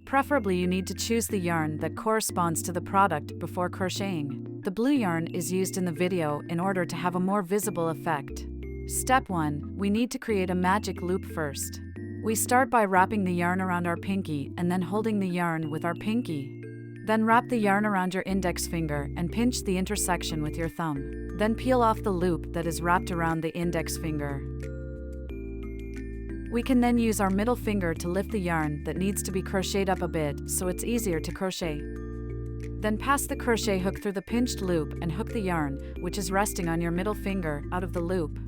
Preferably you need to choose the yarn that corresponds to the product before crocheting. The blue yarn is used in the video in order to have a more visible effect. Step 1. We need to create a magic loop first. We start by wrapping the yarn around our pinky and then holding the yarn with our pinky. Then wrap the yarn around your index finger and pinch the intersection with your thumb. Then peel off the loop that is wrapped around the index finger. We can then use our middle finger to lift the yarn that needs to be crocheted up a bit so it's easier to crochet. Then pass the crochet hook through the pinched loop and hook the yarn, which is resting on your middle finger, out of the loop.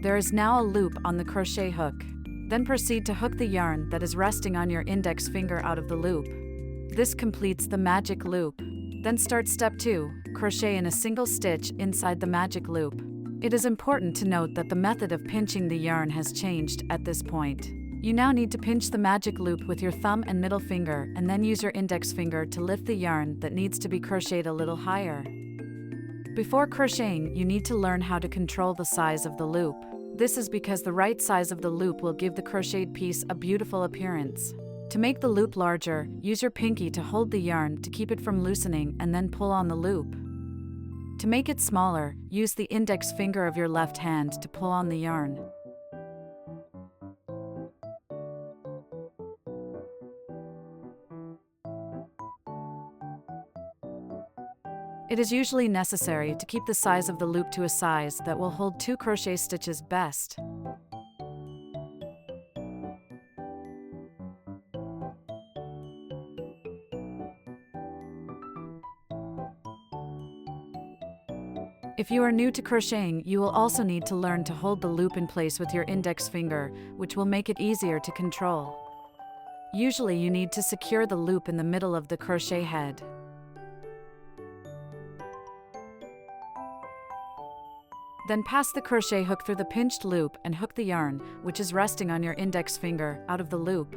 There is now a loop on the crochet hook. Then proceed to hook the yarn that is resting on your index finger out of the loop. This completes the magic loop. Then start step 2, crochet in a single stitch inside the magic loop. It is important to note that the method of pinching the yarn has changed at this point. You now need to pinch the magic loop with your thumb and middle finger and then use your index finger to lift the yarn that needs to be crocheted a little higher. Before crocheting, you need to learn how to control the size of the loop. This is because the right size of the loop will give the crocheted piece a beautiful appearance. To make the loop larger, use your pinky to hold the yarn to keep it from loosening and then pull on the loop. To make it smaller, use the index finger of your left hand to pull on the yarn. It is usually necessary to keep the size of the loop to a size that will hold 2 crochet stitches best. If you are new to crocheting, you will also need to learn to hold the loop in place with your index finger, which will make it easier to control. Usually you need to secure the loop in the middle of the crochet head. Then pass the crochet hook through the pinched loop and hook the yarn, which is resting on your index finger, out of the loop.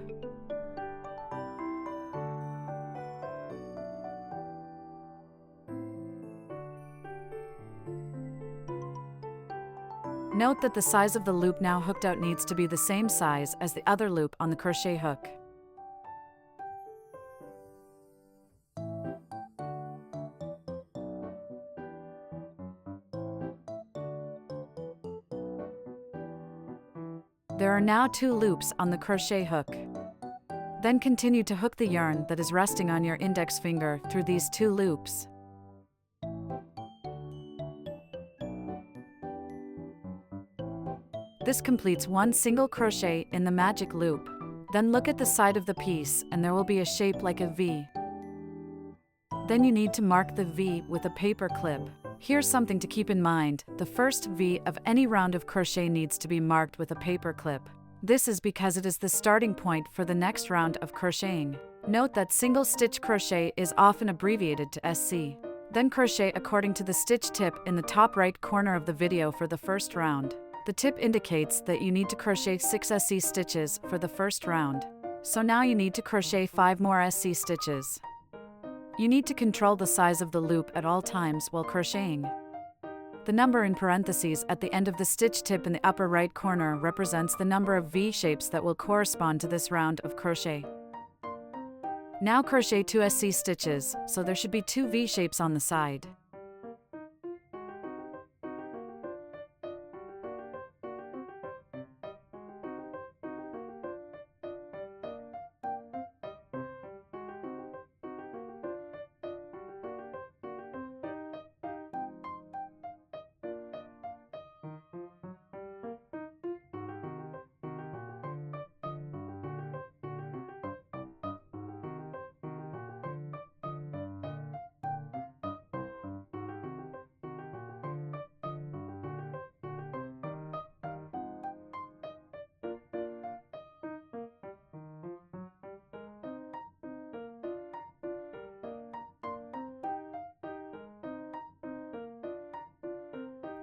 Note that the size of the loop now hooked out needs to be the same size as the other loop on the crochet hook. There are now 2 loops on the crochet hook. Then continue to hook the yarn that is resting on your index finger through these 2 loops. This completes 1 single crochet in the magic loop. Then look at the side of the piece and there will be a shape like a V. Then you need to mark the V with a paper clip. Here's something to keep in mind: the first V of any round of crochet needs to be marked with a paper clip. This is because it is the starting point for the next round of crocheting. Note that single stitch crochet is often abbreviated to SC. Then crochet according to the stitch tip in the top right corner of the video for the first round. The tip indicates that you need to crochet 6 SC stitches for the first round. So now you need to crochet 5 more SC stitches. You need to control the size of the loop at all times while crocheting. The number in parentheses at the end of the stitch tip in the upper right corner represents the number of V shapes that will correspond to this round of crochet. Now crochet 2 SC stitches, so there should be 2 V shapes on the side.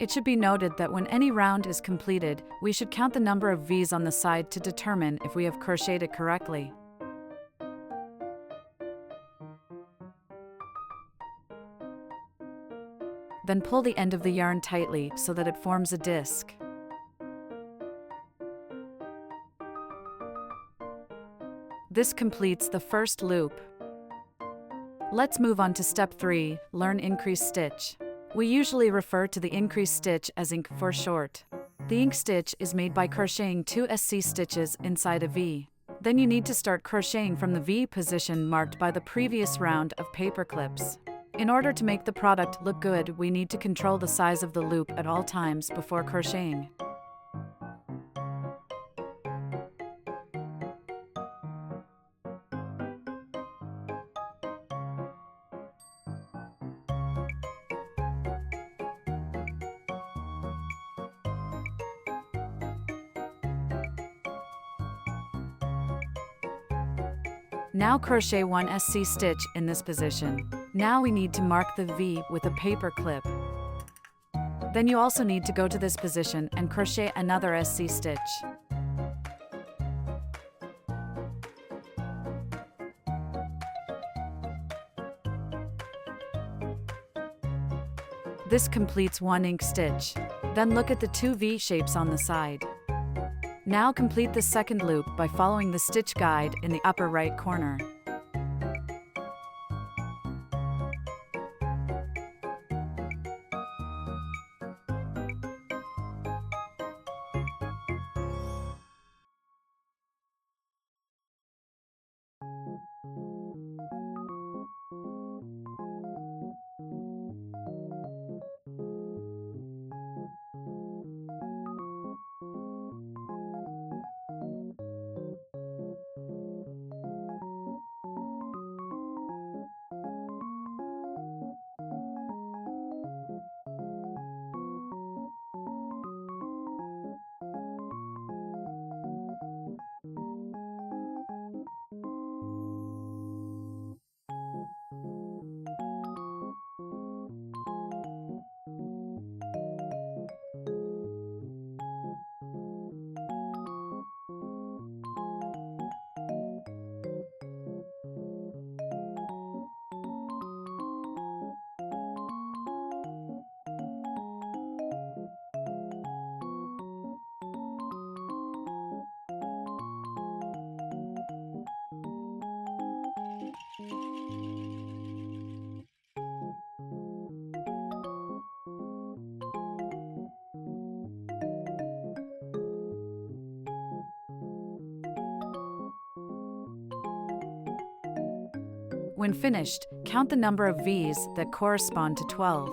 It should be noted that when any round is completed, we should count the number of V's on the side to determine if we have crocheted it correctly. Then pull the end of the yarn tightly so that it forms a disc. This completes the first loop. Let's move on to step 3, learn increase stitch. We usually refer to the increase stitch as ink for short. The ink stitch is made by crocheting 2 SC stitches inside a V. Then you need to start crocheting from the V position marked by the previous round of paper clips. In order to make the product look good, we need to control the size of the loop at all times before crocheting. Now crochet 1 SC stitch in this position. Now we need to mark the V with a paper clip. Then you also need to go to this position and crochet another SC stitch. This completes 1 ink stitch. Then look at the 2 V shapes on the side. Now complete the second loop by following the stitch guide in the upper right corner. When finished, count the number of V's that correspond to 12.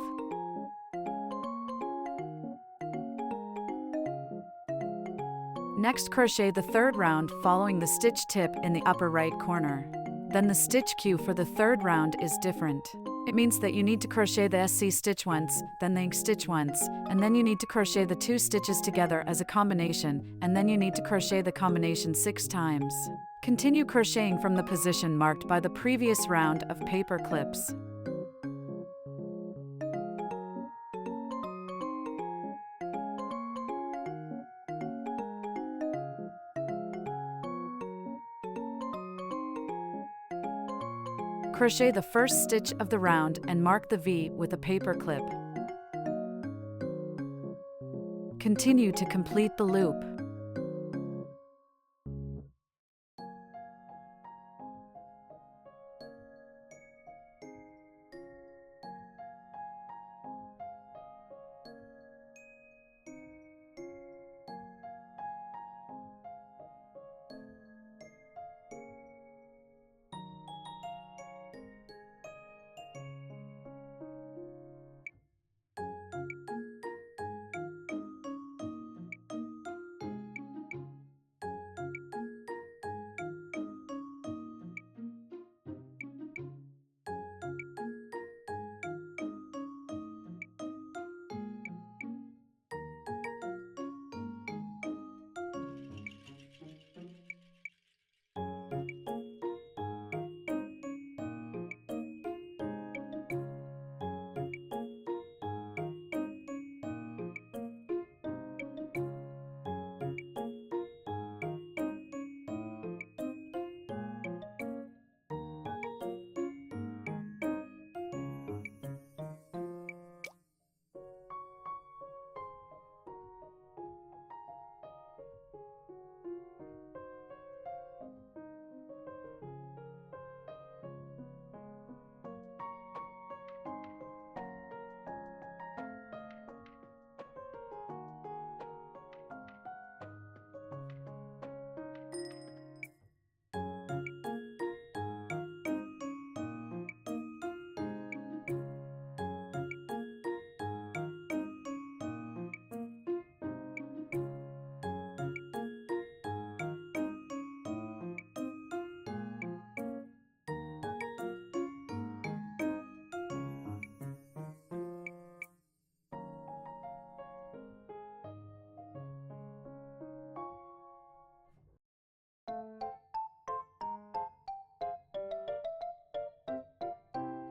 Next, crochet the third round following the stitch tip in the upper right corner. Then the stitch cue for the third round is different. It means that you need to crochet the SC stitch once, then the ink stitch once, and then you need to crochet the 2 stitches together as a combination, and then you need to crochet the combination 6 times. Continue crocheting from the position marked by the previous round of paper clips. Crochet the first stitch of the round and mark the V with a paper clip. Continue to complete the loop.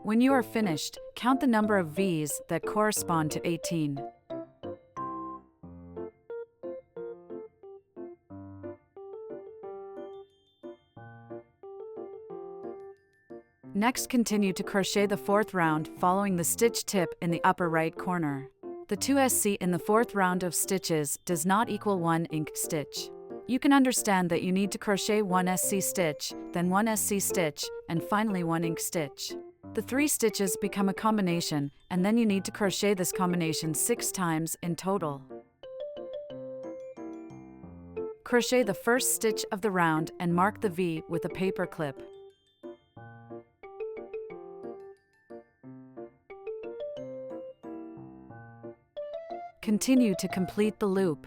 When you are finished, count the number of V's that correspond to 18. Next, continue to crochet the fourth round following the stitch tip in the upper right corner. The 2SC in the fourth round of stitches does not equal 1 ink stitch. You can understand that you need to crochet 1 SC stitch, then 1 SC stitch, and finally 1 ink stitch. The 3 stitches become a combination, and then you need to crochet this combination 6 times in total. Crochet the first stitch of the round and mark the V with a paper clip. Continue to complete the loop.